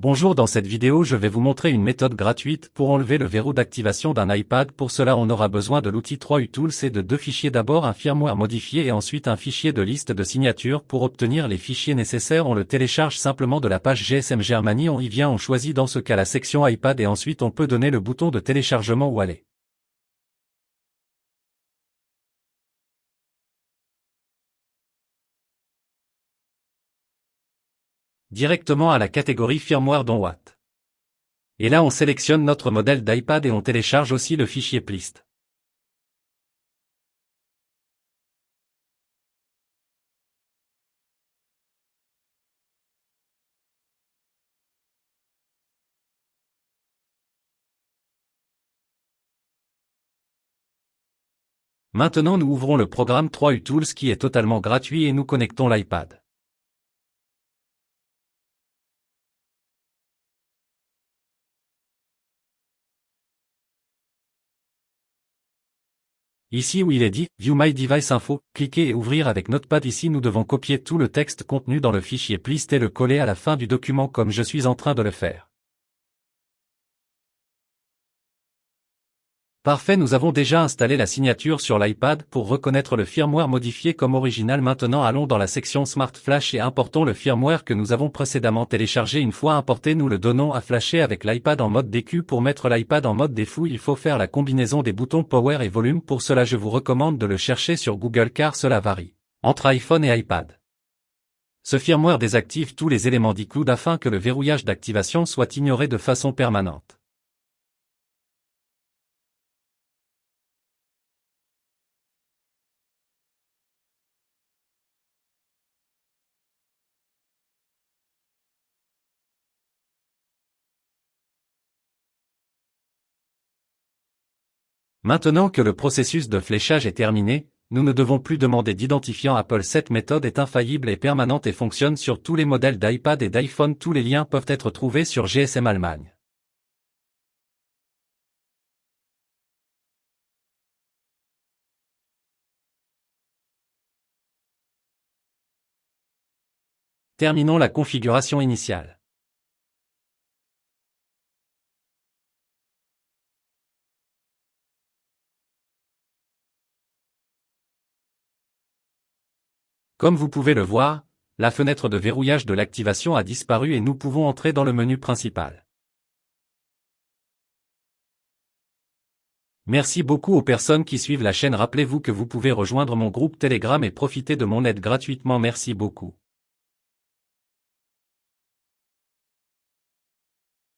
Bonjour, dans cette vidéo je vais vous montrer une méthode gratuite pour enlever le verrou d'activation d'un iPad. Pour cela on aura besoin de l'outil 3U-Tools et de deux fichiers, d'abord un firmware modifié et ensuite un fichier de liste de signatures. Pour obtenir les fichiers nécessaires, on le télécharge simplement de la page GSM Germany, on y vient, on choisit dans ce cas la section iPad et ensuite on peut donner le bouton de téléchargement ou aller directement à la catégorie firmware dans Watt. Et là on sélectionne notre modèle d'iPad et on télécharge aussi le fichier plist. Maintenant nous ouvrons le programme 3U-Tools qui est totalement gratuit et nous connectons l'iPad. Ici où il est dit « View My Device Info », cliquez et ouvrir avec Notepad. Ici nous devons copier tout le texte contenu dans le fichier plist et le coller à la fin du document comme je suis en train de le faire. Parfait, nous avons déjà installé la signature sur l'iPad pour reconnaître le firmware modifié comme original. Maintenant allons dans la section Smart Flash et importons le firmware que nous avons précédemment téléchargé. Une fois importé, nous le donnons à flasher avec l'iPad en mode DQ. Pour mettre l'iPad en mode défouille, il faut faire la combinaison des boutons Power et Volume. Pour cela je vous recommande de le chercher sur Google car cela varie entre iPhone et iPad. Ce firmware désactive tous les éléments d'iCloud afin que le verrouillage d'activation soit ignoré de façon permanente. Maintenant que le processus de fléchage est terminé, nous ne devons plus demander d'identifiant Apple. Cette méthode est infaillible et permanente et fonctionne sur tous les modèles d'iPad et d'iPhone. Tous les liens peuvent être trouvés sur GSM Allemagne. Terminons la configuration initiale. Comme vous pouvez le voir, la fenêtre de verrouillage de l'activation a disparu et nous pouvons entrer dans le menu principal. Merci beaucoup aux personnes qui suivent la chaîne. Rappelez-vous que vous pouvez rejoindre mon groupe Telegram et profiter de mon aide gratuitement. Merci beaucoup.